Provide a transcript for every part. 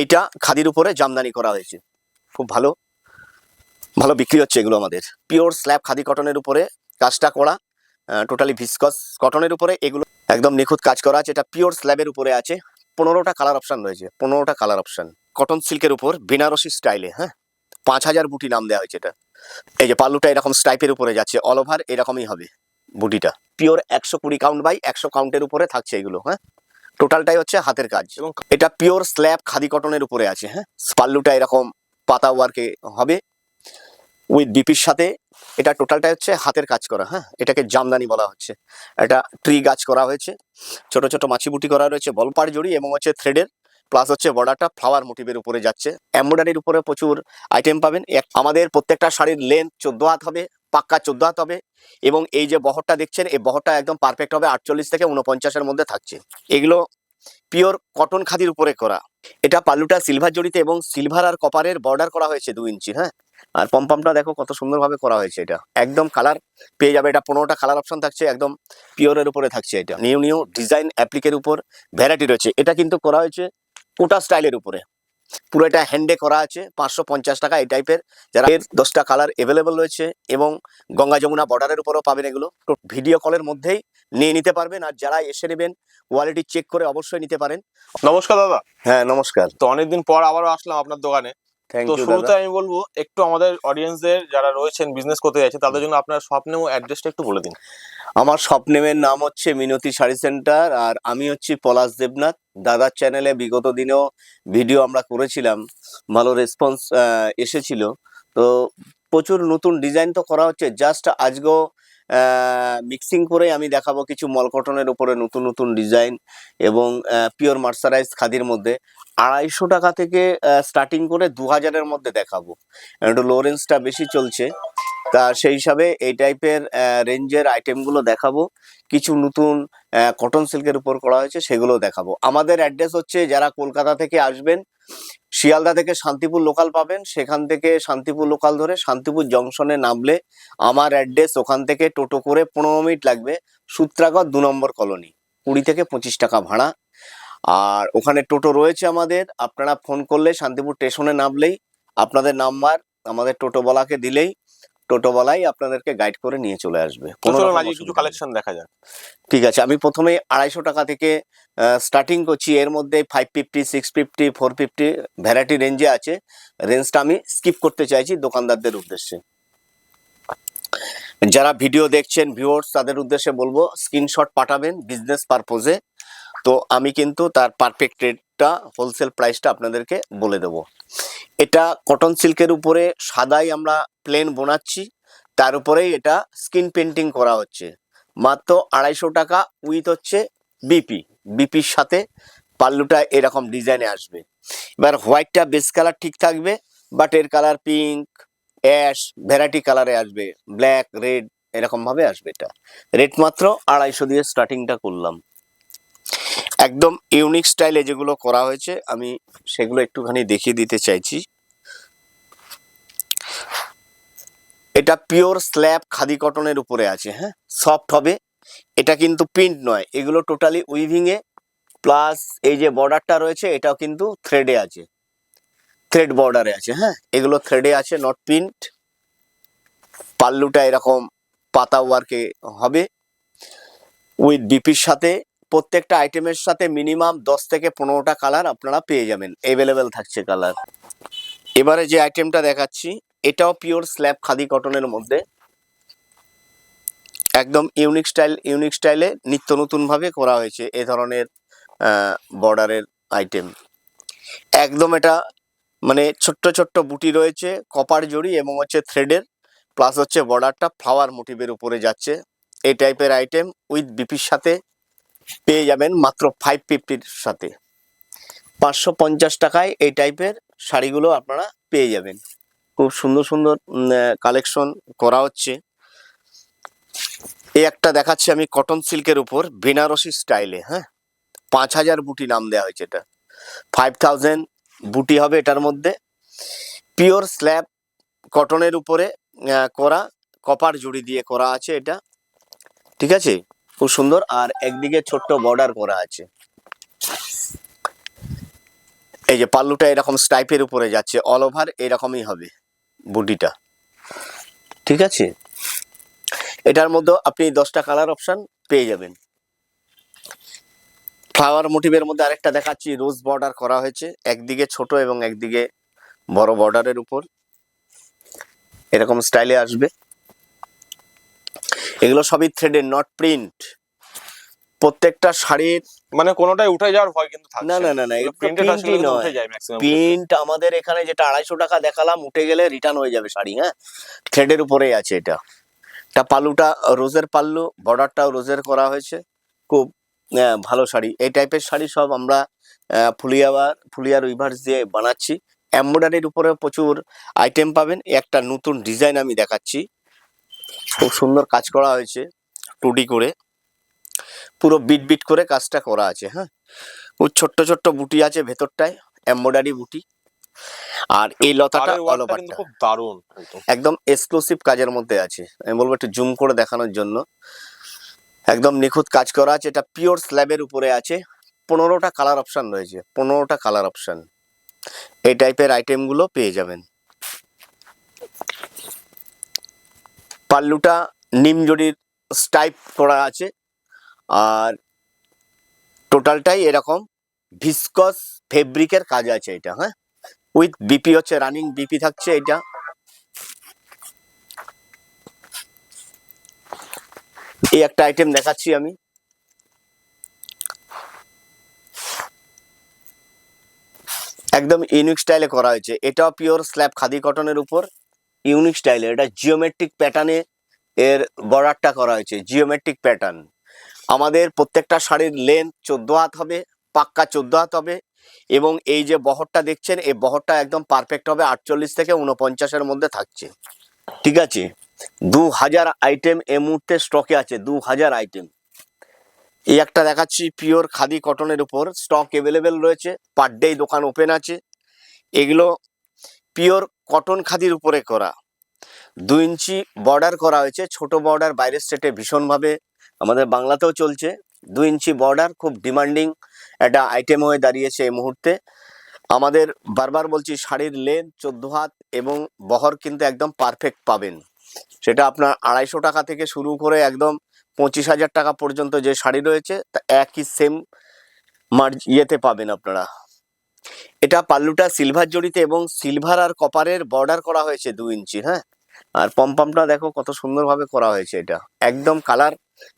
এইটা খাদির উপরে জামদানি করা হয়েছে, খুব ভালো ভালো বিক্রি হচ্ছে এগুলো আমাদের। পিওর স্ল্যাব খাদি কটনের উপরে কাজটা করা, টোটালি ভিসকস কটনের উপরে এগুলো একদম নিখুঁত কাজ করা আছে। এটা পিওর স্ল্যাবের উপরে আছে। 15টা কালার অপশন রয়েছে, 15টা কালার অপশন। কটন সিল্কের উপর বেনারসি স্টাইলে, হ্যাঁ, 5000 বুটি নাম দেওয়া হয়েছে এটা। এই যে পাল্লুটা এরকম স্টাইপের উপরে যাচ্ছে, অল ওভার এরকমই হবে বুটিটা। পিওর 120 কাউন্ট বাই 100 কাউন্টের উপরে থাকছে এগুলো, হ্যাঁ। টোটালটাই হচ্ছে হাতের কাজ এবং এটা পিওর স্ল্যাব খাদি কটনের উপরে আছে, হ্যাঁ। পাল্লুটা এরকম পাতা ওয়ার্কে হবে উইথ বিপির সাথে। এটা টোটালটা হচ্ছে হাতের কাজ করা, হ্যাঁ। এটাকে জামদানি বলা হচ্ছে। এটা ট্রি গাছ করা হয়েছে, ছোট ছোট মাছি বুটি করা রয়েছে, বলপার জড়ি এবং হচ্ছে থ্রেডের, প্লাস হচ্ছে বর্ডারটা ফ্লাওয়ার মোটিভের উপরে যাচ্ছে। এমব্রয়ডারির উপরে প্রচুর আইটেম পাবেন। আমাদের প্রত্যেকটা শাড়ির লেন্থ 14 হাত হবে, পাক্কা 14 হাত হবে। এবং এই যে বহরটা দেখছেন, এই বহরটা একদম পারফেক্ট হবে, 48 থেকে 49-এর মধ্যে থাকছে। এগুলো পিওর কটন খাদির উপরে করা। এটা পাল্লুটা সিলভার জড়িতে এবং সিলভার আর কপারের বর্ডার করা হয়েছে 2 ইঞ্চি, হ্যাঁ। আর পমপমটা দেখো কত সুন্দরভাবে করা হয়েছে। এটা একদম কালার পেয়ে যাবে। এটা 15টা কালার অপশন থাকছে, একদম পিওরের উপরে থাকছে। এটা নিউ নিউ ডিজাইন অ্যাপ্লিকের উপর ভ্যারাইটি রয়েছে। এটা কিন্তু করা হয়েছে কোটা স্টাইলের উপরে, পুরো এটা হ্যান্ডে করা আছে। 550 টাকা এই টাইপের। যারা এর 10টা কালার এভেলেবল রয়েছে এবং গঙ্গা যমুনা বর্ডারের উপরেও পাবেন। এগুলো তো ভিডিও কলের মধ্যেই নিয়ে নিতে পারবেন। আর যারা এসে নেবেন কোয়ালিটি চেক করে অবশ্যই নিতে পারেন। নমস্কার দাদা। হ্যাঁ নমস্কার। তো অনেকদিন পর আবারও আসলাম আপনার দোকানে। থ্যাংক তো ইউ শুরুতে দাদা। আমি বলবো একটু আমাদের অডিয়েন্সদের যারা রয়েছেন বিজনেস করতে যাচ্ছে তাদের জন্য আপনার শপ নেম ও অ্যাড্রেসটা একটু বলে দিন। আমার শপ নেমের নাম হচ্ছে মিনতি শাড়ি সেন্টার, আর আমি হচ্ছি পলাশ দেবনাথ। দাদার চ্যানেলে বিগত দিনেও ভিডিও আমরা করেছিলাম, ভালো রেসপন্স এসেছিল। তো প্রচুর নতুন ডিজাইন তো করা হচ্ছে। জাস্ট আজকেও মিক্সিং করে আমি দেখাবো কিছু মল কটনের উপরে নতুন নতুন ডিজাইন এবং পিওর মার্সারাইজ খাদির মধ্যে 250 টাকা থেকে স্টার্টিং করে 2000-এর মধ্যে দেখাবো। একটু লো রেঞ্জটা বেশি চলছে, তা সেই হিসাবে এই টাইপের রেঞ্জের আইটেমগুলো দেখাবো। কিছু নতুন কটন সিল্কের উপর করা হয়েছে, সেগুলো দেখাবো। আমাদের অ্যাড্রেস হচ্ছে, যারা কলকাতা থেকে আসবেন শিয়ালদা থেকে শান্তিপুর লোকাল পাবেন, সেখান থেকে শান্তিপুর লোকাল ধরে শান্তিপুর জংশনে নামলে আমার অ্যাড্রেস, ওখান থেকে টোটো করে 15 মিনিট লাগবে। সূত্রাগড় 2 নম্বর কলোনি, 20 থেকে 25 টাকা ভাড়া। আর ওখানে টোটো রয়েছে আমাদের। আপনারা ফোন করলে শান্তিপুর স্টেশনে নামলেই আপনাদের নাম্বার আমাদের টোটোওয়ালাকে দিলেই টোটোওয়ালাই আপনাদেরকে গাইড করে নিয়ে চলে আসবে। তো চলুন আজকে কিছু কালেকশন দেখা যাক। ঠিক আছে, আমি প্রথমে 250 টাকা থেকে স্টার্টিং করছি। এর মধ্যে 550, 650, 450 ভ্যারাইটি রেঞ্জে আছে। রেঞ্জটা আমি স্কিপ করতে চাইছি দোকানদারদের উদ্দেশ্যে। যারা ভিডিও দেখছেন ভিউয়ার্স, তাদের উদ্দেশ্যে বলবো স্ক্রিনশট পাঠাবেন বিজনেস পারপোজে। তো আমি কিন্তু তার পারফেক্ট রেটটা, হোলসেল প্রাইসটা আপনাদেরকে বলে দেবো। এটা কটন সিল্কের উপরে সাদাই আমরা প্লেন বোনাচ্ছি, তার উপরেই এটা স্কিন পেন্টিং করা হচ্ছে। মাত্র 250 টাকা উইথ হচ্ছে বিপির সাথে পাল্লুটা এরকম ডিজাইনে আসবে। এবার হোয়াইটটা বেস কালার ঠিক থাকবে, বাট এর কালার পিঙ্ক, অ্যাশ ভ্যারাইটি কালারে আসবে, ব্ল্যাক, রেড এরকম ভাবে আসবে। এটা রেট মাত্র 250 দিয়ে স্টার্টিংটা করলাম। একদম ইউনিক স্টাইলে যেগুলো করা হয়েছে আমি সেগুলো একটুখানি দেখিয়ে দিতে চাইছি। এটা পিওর স্ল্যাব খাদি কটনের উপরে আছে, হ্যাঁ, সফট হবে। এটা কিন্তু প্রিন্ট নয়, এগুলো টোটালি উইভিং এ, প্লাস এই যে বর্ডারটা রয়েছে এটাও কিন্তু থ্রেডে আছে, থ্রেড বর্ডারে আছে, হ্যাঁ। এগুলো থ্রেডে আছে, নট প্রিন্ট। পাল্লুটা এরকম পাতা ওয়ার্কে হবে উইথ বিপির সাথে। প্রত্যেকটা আইটেমের সাথে মিনিমাম 10 থেকে 15টা কালার আপনারা পেয়ে যাবেন, অ্যাভেলেবেল থাকছে কালার। এবারে যে আইটেমটা দেখাচ্ছি এটাও পিওর স্ল্যাব খাদি কটনের মধ্যে, একদম ইউনিক স্টাইলে নিত্য নতুন ভাবে করা হয়েছে এ ধরনের বর্ডারের আইটেম। একদম এটা মানে ছোট্ট ছোট্ট বুটি রয়েছে, কপার জড়ি এবং হচ্ছে থ্রেডের, প্লাস হচ্ছে বর্ডারটা ফ্লাওয়ার মোটিভের উপরে যাচ্ছে। এই টাইপের আইটেম উইথ বিপির সাথে পেয়ে যাবেন মাত্র 550-র সাথে। 550 টাকায় এই টাইপের শাড়িগুলো আপনারা পেয়ে যাবেন। খুব সুন্দর সুন্দর কালেকশন করা হচ্ছে। এই একটা দেখাচ্ছি আমি কটন সিল্কের উপর বেনারসি স্টাইলে, হ্যাঁ। 5000 বুটি নাম দেওয়া হয়েছে। এটা 5000 বুটি হবে এটার মধ্যে। পিওর স্ল্যাব কটনের উপরে করা, কপার জড়ি দিয়ে করা আছে এটা, ঠিক আছে, খুব সুন্দর। আর একদিকে ছোট্ট বর্ডার করা আছে। এই যে পাল্লুটা এরকম স্টাইপের উপরে যাচ্ছে, অল ওভার এরকমই হবে বুটিটা, ঠিক আছে। এটার মধ্যে আপনি 10টা কালার অপশন পেয়ে যাবেন। ফ্লাওয়ার মোটিভের মধ্যে আরেকটা দেখাচ্ছি, রোজ বর্ডার করা হয়েছে, একদিকে ছোট এবং একদিকে বড় বর্ডারের উপর এরকম স্টাইলে আসবে। এগুলো সবই থ্রেডের, নট প্রিন্ট। প্রত্যেকটা শাড়ির মানে কোনোটাই উঠে যাওয়ার ভয় কিন্তু থাকছে না না না না, এটা প্রিন্টেড আসলে প্রিন্টই কিন্তু নয়। উঠে যায় ম্যাক্সিমাম। প্রিন্ট আমাদের এখানে যেটা 250 টাকা দেখালাম, উঠে গেলে রিটার্ন হয়ে যাবে শাড়ি, হ্যাঁ। থ্রেডের উপরেই আছে এটা। পাল্লুটা রোজের পাল্লু, বর্ডারটাও রোজের করা হয়েছে, খুব ভালো শাড়ি। এই টাইপের শাড়ি সব আমরা ফুলিয়ার উইভার্স দিয়ে বানাচ্ছি। এমব্রয়ডারির উপরে প্রচুর আইটেম পাবেন। একটা নতুন ডিজাইন আমি দেখাচ্ছি, খুব সুন্দর কাজ করা হয়েছে, 2D করে, পুরো বিট বিট করে কাজটা করা আছে, হ্যাঁ। ও ছোট্ট ছোট্ট বুটি আছে ভেতরটায়, এমব্রয়ডারি বুটি। আর এই লতাটা পাড়ের অল ওয়ার্কটা কিন্তু ওভারটা খুব দারুণ একদম। একদম এক্সক্লুসিভ কাজের মধ্যে আছে। আমি বলবো একটু জুম করে দেখানোর জন্য, একদম নিখুঁত কাজ করা আছে। এটা পিওর স্ল্যাবের উপরে আছে। 15টা কালার অপশন রয়েছে, 15টা কালার অপশন। এই টাইপের আইটেমগুলো পেয়ে যাবেন। পাল্লুটা নিমজড়ির স্টাইপ করা আছে, আর টোটালটাই এরকম ভিসকস ফেব্রিকের কাজ আছে এটা, হ্যাঁ। উইথ বিপি হচ্ছে, রানিং বিপি থাকছে এটা। এই একটা আইটেম দেখাচ্ছি আমি, একদম ইউনিক স্টাইলে করা হয়েছে। এটাও পিওর স্ল্যাব খাদি কটনের উপর, ইউনিক স্টাইলে। এটা জিওমেট্রিক প্যাটার্নে এর বর্ডারটা করা হয়েছে, জিওমেট্রিক প্যাটার্ন। আমাদের প্রত্যেকটা শাড়ির লেন্থ 14 হাত হবে, পাক্কা 14 হাত হবে। এবং এই যে বহরটা দেখছেন, এই বহরটা একদম পারফেক্ট হবে, 48 থেকে 49-এর মধ্যে থাকছে, ঠিক আছে। 2000 আইটেম এই মুহূর্তে স্টকে আছে, 2000 আইটেম। এই একটা দেখাচ্ছি পিওর খাদি কটনের উপর, স্টক এভেলেবেল রয়েছে, পার ডে দোকান ওপেন আছে। এগুলো পিওর কটন খাদির উপরে করা, 2 ইঞ্চি বর্ডার করা হয়েছে। ছোট বর্ডার বাইরের স্টেটে ভীষণভাবে, আমাদের বাংলাতেও চলছে। 2 ইঞ্চি বর্ডার খুব ডিমান্ডিং একটা আইটেম হয়ে দাঁড়িয়েছে এই মুহূর্তে। আমাদের বারবার বলছি, শাড়ির লেন্থ 14 হাত এবং বহর কিন্তু একদম পারফেক্ট পাবেন। সেটা আপনার 250 টাকা থেকে শুরু করে একদম 25,000 টাকা পর্যন্ত যে শাড়ি রয়েছে, তা একই সেম ইয়েতে পাবেন আপনারা। এটা পাল্লুটা সিলভার জড়িতে এবং সিলভার আর কপারের বর্ডার করা হয়েছে 2 ইঞ্চি, হ্যাঁ। আর পমপমটা দেখো কত সুন্দরভাবে করা হয়েছে। এটা একদম কালার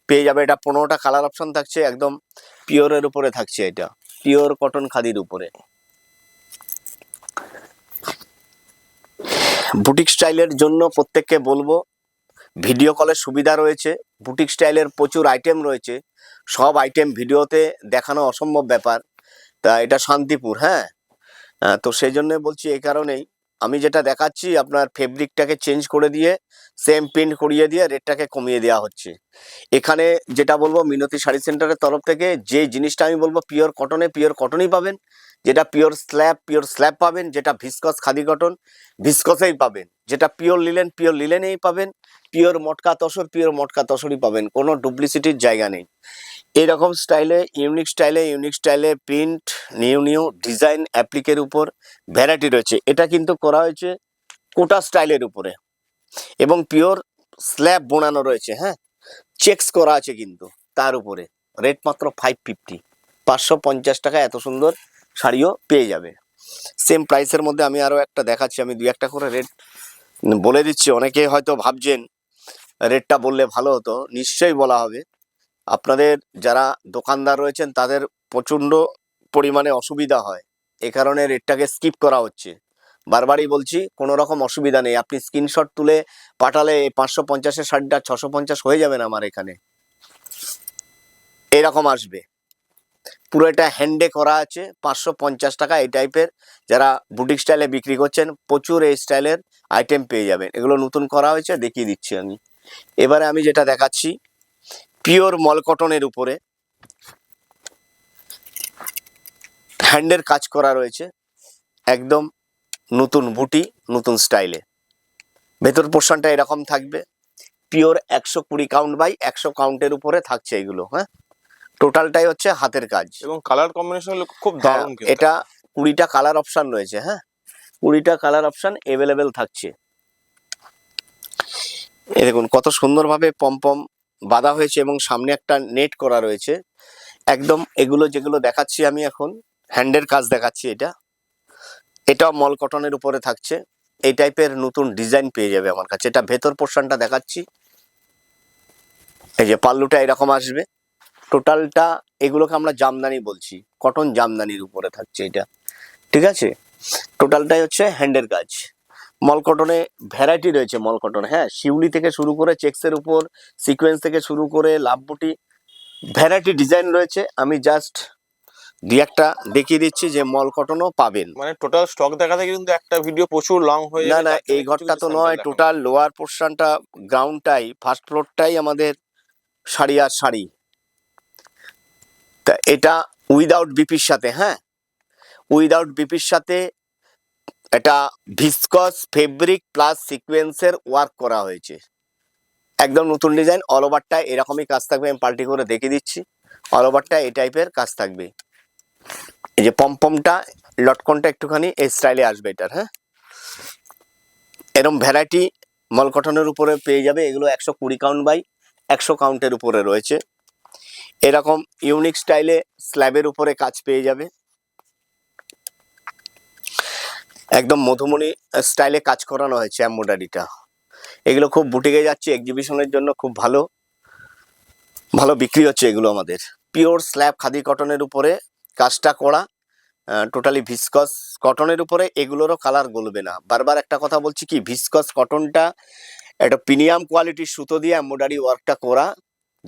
পেয়ে যাবে। এটা 15টা কালার অপশন থাকছে, একদম পিওরের উপরে থাকছে। এটা পিওর কটন খাদির উপরে। বুটিক স্টাইলের জন্য প্রত্যেককে বলবো, ভিডিও কলের সুবিধা রয়েছে। বুটিক স্টাইলের প্রচুর আইটেম রয়েছে, সব আইটেম ভিডিওতে দেখানো অসম্ভব ব্যাপার। তা এটা শান্তিপুর, হ্যাঁ। তো সেই জন্য বলছি, এই কারণেই আমি যেটা দেখাচ্ছি, আপনার ফেব্রিকটাকে চেঞ্জ করে দিয়ে সেম প্রিন্ট করিয়ে দিয়ে রেটটাকে কমিয়ে দেওয়া হচ্ছে। এখানে যেটা বলবো, মিনতি শাড়ি সেন্টারের তরফ থেকে যে জিনিসটা আমি বলবো, পিওর কটনে পিওর কটনই পাবেন। যেটা পিওর স্ল্যাব পাবেন। যেটা ভিসকস খাদি কটন, ভিসকসেই পাবেন। যেটা পিওর লিলেনেই পাবেন। পিওর মটকা তসরই পাবেন, কোনো ডুপ্লিসিটির জায়গা নেই। এরকম স্টাইলে, ইউনিক স্টাইলে প্রিন্ট, নিউ ডিজাইন, অ্যাপ্লিকের উপর ভ্যারাইটি রয়েছে। এটা কিন্তু করা হয়েছে কোটা স্টাইলের উপরে এবং পিওর স্ল্যাব বোনানো রয়েছে, হ্যাঁ। চেকস করা আছে কিন্তু তার উপরে। রেট মাত্র 550, 550 টাকা এত সুন্দর শাড়িও পেয়ে যাবে। সেম প্রাইসের মধ্যে আমি আরো একটা দেখাচ্ছি। আমি 2-1টা করে রেট বলে দিচ্ছি। অনেকে হয়তো ভাবছেন রেটটা বললে ভালো হতো, নিশ্চয়ই বলা হবে। আপনাদের যারা দোকানদার রয়েছেন তাদের প্রচন্ড পরিমাণে অসুবিধা হয়, এ কারণে রেটটাকে স্কিপ করা হচ্ছে। বারবারই বলছি, কোনো রকম অসুবিধা নেই। আপনি স্ক্রিনশট তুলে পাঠালে 550-এর শাড়িটা 650 হয়ে যাবে না আমার এখানে, এরকম আসবে। পুরো এটা হ্যান্ডে করা আছে, 550 টাকা। এই টাইপের যারা বুটিক স্টাইলে বিক্রি করছেন, প্রচুর এই স্টাইলের আইটেম পেয়ে যাবেন। এগুলো নতুন করা হয়েছে, দেখিয়ে দিচ্ছি আমি। এবারে আমি যেটা দেখাচ্ছি, পিওর মল কটনের উপরে হ্যান্ডের কাজ করা রয়েছে, একদম নতুন বুটি, নতুন স্টাইলে। ভেতর পোর্শনটা এরকম থাকবে, পিওর 120 কাউন্ট বাই 100 কাউন্টের উপরে থাকছে এগুলো, হ্যাঁ। টোটালটাই হচ্ছে হাতের কাজ। এবং কালার কম্বিনেশন খুব হ্যাঁ, দারুণ কিন্তু। এটা 20টা কালার অপশন রয়েছে। হ্যাঁ, 20টা কালার অপশন অ্যাভেলেবেল থাকছে। এই দেখুন কত সুন্দরভাবে পমপম বাঁধা হয়েছে এবং সামনে একটা নেট করা রয়েছে। একদম এগুলো যেগুলো দেখাচ্ছি আমি এখন হ্যান্ডের কাজ দেখাচ্ছি। এটা মল কটনের উপরে থাকছে। এই টাইপের নতুন ডিজাইন পেয়ে যাবে আমার কাছে। এটা ভেতর পোর্শনটা দেখাচ্ছি। এই যে পাল্লুটা এরকম আসবে। টোটালটা এগুলোকে আমরা জামদানি বলছি, কটন জামদানির উপরে থাকছে এটা। ঠিক আছে, টোটালটাই হচ্ছে হ্যান্ডের কাজ। মল কটনে ভ্যারাইটি রয়েছে। মল কটন, হ্যাঁ, শিউলি থেকে শুরু করে চেক্সের উপর, সিকোয়েন্স থেকে শুরু করে লাভ বুটি, ভ্যারাইটি ডিজাইন রয়েছে। আমি জাস্ট দুই একটা দেখিয়ে দিচ্ছি যে মল কটনও পাবেন। মানে টোটাল স্টক দেখাতে কিন্তু একটা ভিডিও প্রচুর লং হয়ে না যাবে। না, তার জন্য এই কিছু ঘরটা কিছু তো sample নয়, দেখাবো। টোটাল লোয়ার পোর্শনটা, গ্রাউন্ডটাই, ফার্স্ট ফ্লোরটাই আমাদের শাড়ি আর শাড়ি। তা এটা উইদাউট বিপির সাথে, হ্যাঁ, উইদাউট বিপির সাথে এটা ভিসকস ফেব্রিক প্লাস সিকোয়েন্সের ওয়ার্ক করা হয়েছে। একদম নতুন ডিজাইন। অল ওভারটা এরকমই কাজ থাকবে। আমি পাল্টি করে দেখিয়ে দিচ্ছি। অল ওভারটা এই টাইপের কাজ থাকবে। এই যে পমপমটা, লটকনটা একটুখানি এই স্টাইলে আসবে এটার। হ্যাঁ, এরকম ভ্যারাইটি মল কটনের উপরে পেয়ে যাবে। এগুলো 120 কাউন্ট বাই 100 কাউন্টের উপরে রয়েছে। এরকম ইউনিক স্টাইলে স্ল্যাবের উপরে কাজ পেয়ে যাবে। একদম মধুমণি স্টাইলে কাজ করানো হয়েছে এমব্রয়ডারিটা। এগুলো খুব বুটিকে যাচ্ছে, এক্সিবিশনের জন্য খুব ভালো ভালো বিক্রি হচ্ছে এগুলো আমাদের। পিওর স্ল্যাব খাদি কটনের উপরে কাজটা করা, টোটালি ভিসকস কটনের উপরে। এগুলোরও কালার গলবে না। বারবার একটা কথা বলছি কি, ভিসকস কটনটা একটা প্রিমিয়াম কোয়ালিটির সুতো দিয়ে এমব্রয়ডারি ওয়ার্কটা করা,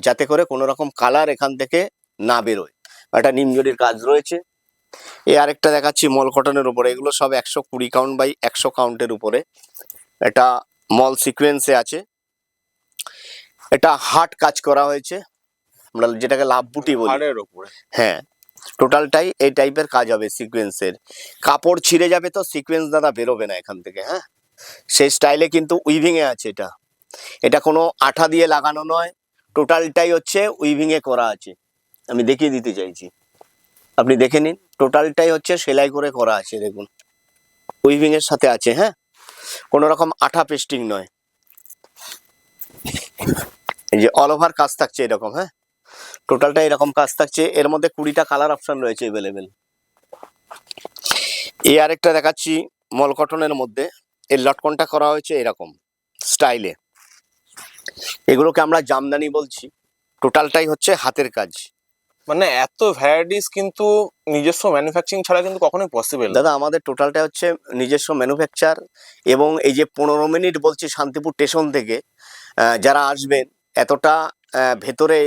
যাতে করে কোনো রকম কালার এখান থেকে না বেরোয়। একটা নিমজরির কাজ রয়েছে। এই আরেকটা দেখাচ্ছি মল কটনের উপরে। এগুলো সব 120 কাউন্ট বাই 100 কাউন্টের উপরে। এটা মল সিকোয়েন্সে আছে। এটা হার্ট কাজ করা হয়েছে, আমরা যেটাকে লাভ বুটি বলি। হাড়ের উপরে। হ্যাঁ, টোটালটাই এই টাইপের কাজ হবে সিকোয়েন্সের। কাপড় ছিঁড়ে যাবে তো সিকোয়েন্স দ্বারা বেরোবে না এখান থেকে। হ্যাঁ, সেই স্টাইলে কিন্তু উইভিং এ আছে এটা। এটা কোনো আঠা দিয়ে লাগানো নয়, টোটালটাই হচ্ছে উইভিং এ করা আছে। আমি দেখিয়ে দিতে চাইছি, আপনি দেখে নিন। টোটালটাই হচ্ছে সেলাই করে করা আছে। দেখুন উইভিং এর সাথে আছে। হ্যাঁ, কোনো রকম আঠা পেস্টিং নয়। এই যে অল ওভার কাজ থাকছে এরকম। হ্যাঁ, টোটালটা এরকম কাজ থাকছে। এর মধ্যে 20টা কালার অপশন রয়েছে অ্যাভেলেবেল। এই আরেকটা দেখাচ্ছি মল কটনের মধ্যে। এর লটকনটা করা হয়েছে এরকম স্টাইলে। এগুলোকে আমরা জামদানি বলছি। টোটালটাই হচ্ছে হাতের কাজ। মানে এত ভ্যারাইটিস কিন্তু নিজস্ব ম্যানুফ্যাকচারিং ছাড়া কিন্তু কখনোই পসিবল না। দাদা আমাদের টোটালটা হচ্ছে নিজস্ব ম্যানুফ্যাকচার। এবং এই যে 15 মিনিট বলছি শান্তিপুর স্টেশন থেকে যারা আসবেন, এতটা ভেতরে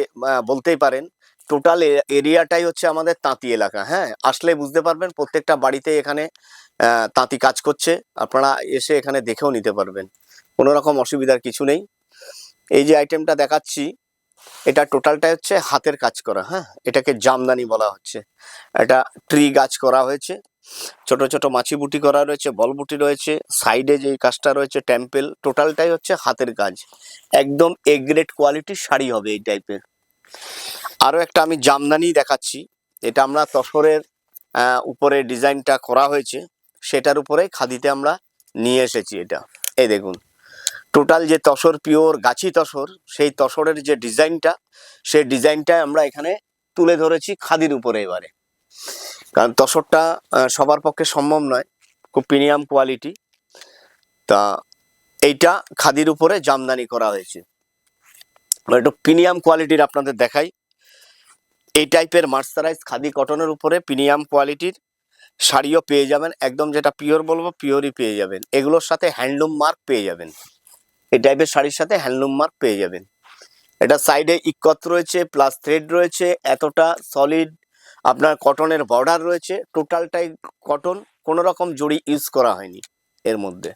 বলতেই পারেন। টোটাল এরিয়াটাই হচ্ছে আমাদের তাঁতি এলাকা। হ্যাঁ, আসলে বুঝতে পারবেন প্রত্যেকটা বাড়িতে এখানে তাঁতি কাজ করছে। আপনারা এসে এখানে দেখেও নিতে পারবেন, কোনো রকম অসুবিধার কিছু নেই। এই যে আইটেমটা দেখাচ্ছি, এটা টোটালটাই হচ্ছে হাতের কাজ করা। হ্যাঁ, এটাকে জামদানি বলা হচ্ছে। এটা ট্রি গাছ করা হয়েছে, ছোট ছোট মাছি বুটি করা রয়েছে, বল বুটি রয়েছে, সাইডে যে কাজটা রয়েছে টেম্পেল। টোটালটাই হচ্ছে হাতের কাজ। একদম এ গ্রেড কোয়ালিটির শাড়ি হবে এই টাইপের। আরো একটা আমি জামদানি দেখাচ্ছি। এটা আমরা তসরের উপরে ডিজাইনটা করা হয়েছে, সেটার উপরে খাদিতে আমরা নিয়ে এসেছি এটা। এই দেখুন টোটাল যে তসর, পিওর গাছি তসর, সেই তসরের যে ডিজাইনটা, সেই ডিজাইনটা আমরা এখানে তুলে ধরেছি খাদির উপরে এবারে। কারণ তসরটা সবার পক্ষে সম্ভব নয়, খুব প্রিমিয়াম কোয়ালিটি। তা এইটা খাদির উপরে জামদানি করা হয়েছে। একটু প্রিমিয়াম কোয়ালিটির আপনাদের দেখাই। এই টাইপের মার্সারাইজ খাদি কটনের উপরে প্রিমিয়াম কোয়ালিটির শাড়িও পেয়ে যাবেন। একদম যেটা পিওর বলবো পিওরই পেয়ে যাবেন। এগুলোর সাথে হ্যান্ডলুম মার্ক পেয়ে যাবেন। এই টাইপের শাড়ির সাথে হ্যান্ডলুম মার্ক পেয়ে যাবেন। এটা সাইডে ইকত রয়েছে, প্লাস থ্রেড রয়েছে। এতটা সলিড আপনার কটনের বর্ডার রয়েছে। টোটালটাই কটন, কোনো রকম জড়ি ইউজ করা হয়নি এর মধ্যে।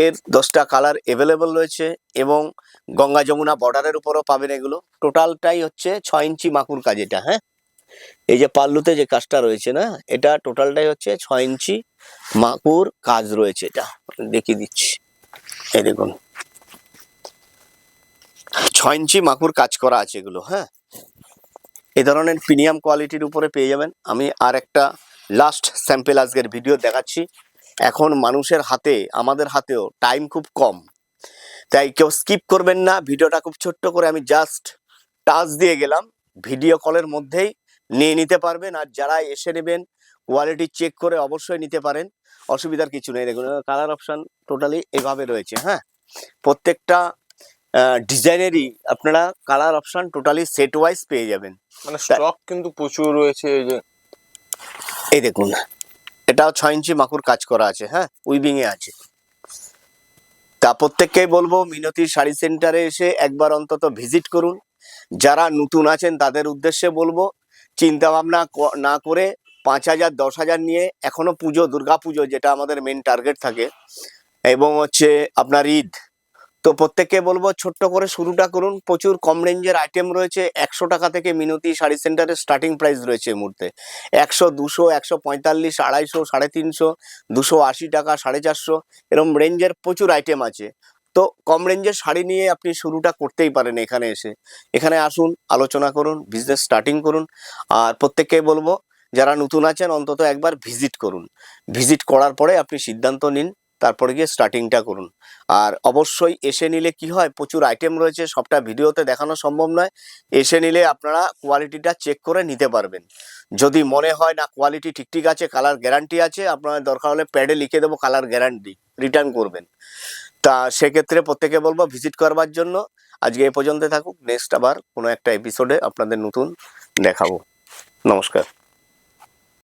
এর 10টা কালার অ্যাভেলেবল রয়েছে এবং গঙ্গা যমুনা বর্ডারের উপরও পাবেন এগুলো। টোটালটাই হচ্ছে 6 ইঞ্চি মাকুর কাজ এটা। হ্যাঁ, এই যে পাল্লুতে যে কাজটা রয়েছে না, এটা টোটালটাই হচ্ছে 6 ইঞ্চি মাকুর কাজ রয়েছে। এটা দেখিয়ে দিচ্ছি, এই দেখুন 6 ইঞ্চি মাকুর কাজ করা আছে এগুলো। হ্যাঁ, এই ধরনের প্রিমিয়াম কোয়ালিটির উপরে পেয়ে যাবেন। আমি আর একটা লাস্ট স্যাম্পেল আজকের ভিডিও দেখাচ্ছি। এখন মানুষের হাতে, আমাদের হাতেও টাইম খুব কম, তাই কেউ স্কিপ করবেন না। ভিডিওটা খুব ছোট্ট করে আমি জাস্ট টাচ দিয়ে গেলাম, ভিডিও কলের মধ্যেই নিয়ে নিতে পারবেন। আর যারা এসে নেবেন কোয়ালিটি চেক করে অবশ্যই নিতে পারেন, অসুবিধার কিছু নেই। দেখুন কালার অপশন টোটালি এভাবে রয়েছে। হ্যাঁ, প্রত্যেকটা ডিজাইনেরই আপনারা colour option totally set wise পেয়ে যাবেন। মানে স্টক কিন্তু প্রচুর রয়েছে। এই যে এই দেখুন, এটাও 6 ইঞ্চি মাকুর কাজ করা আছে। হ্যাঁ, উইভিং এ আছে। তা প্রত্যেককেই বলবো মিনতি শাড়ি সেন্টারে এসে একবার অন্তত ভিজিট করুন। যারা নতুন আছেন তাদের উদ্দেশ্যে বলবো, চিন্তা ভাবনা না করে 5,000 10,000 নিয়ে, এখনো পুজো, দুর্গা পুজো যেটা আমাদের মেন টার্গেট থাকে, এবং হচ্ছে আপনার ঈদ, তো প্রত্যেককে বলবো ছোট্ট করে শুরুটা করুন। প্রচুর কম রেঞ্জের আইটেম রয়েছে। 100 টাকা থেকে মিনতি শাড়ি সেন্টারের স্টার্টিং প্রাইস রয়েছে এই মুহূর্তে। 100, 200, 145, 250, 350, 280 টাকা, 450, এরকম রেঞ্জের প্রচুর আইটেম আছে। তো কম রেঞ্জের শাড়ি নিয়ে আপনি শুরুটা করতেই পারেন এখানে এসে। এখানে আসুন, আলোচনা করুন, বিজনেস স্টার্টিং করুন। আর প্রত্যেককে বলবো যারা নতুন আছেন অন্তত একবার ভিজিট করুন। ভিজিট করার পরে আপনি সিদ্ধান্ত নিন, তারপরে গিয়ে স্টার্টিংটা করুন। আর অবশ্যই এসে নিলে কি হয়, প্রচুর আইটেম রয়েছে, সবটা ভিডিওতে দেখানো সম্ভব নয়। এসে নিলে আপনারা কোয়ালিটিটা চেক করে নিতে পারবেন। যদি মনে হয় না কোয়ালিটি ঠিক ঠিক আছে, কালার গ্যারান্টি আছে, আপনার দরকার হলে প্যাডে লিখে দেবো কালার গ্যারান্টি, রিটার্ন করবেন। তা সেক্ষেত্রে প্রত্যেকে বলবো ভিজিট করবার জন্য। আজকে এ পর্যন্ত থাকুক, নেক্সট আবার কোনো একটা এপিসোডে আপনাদের নতুন দেখাবো। নমস্কার।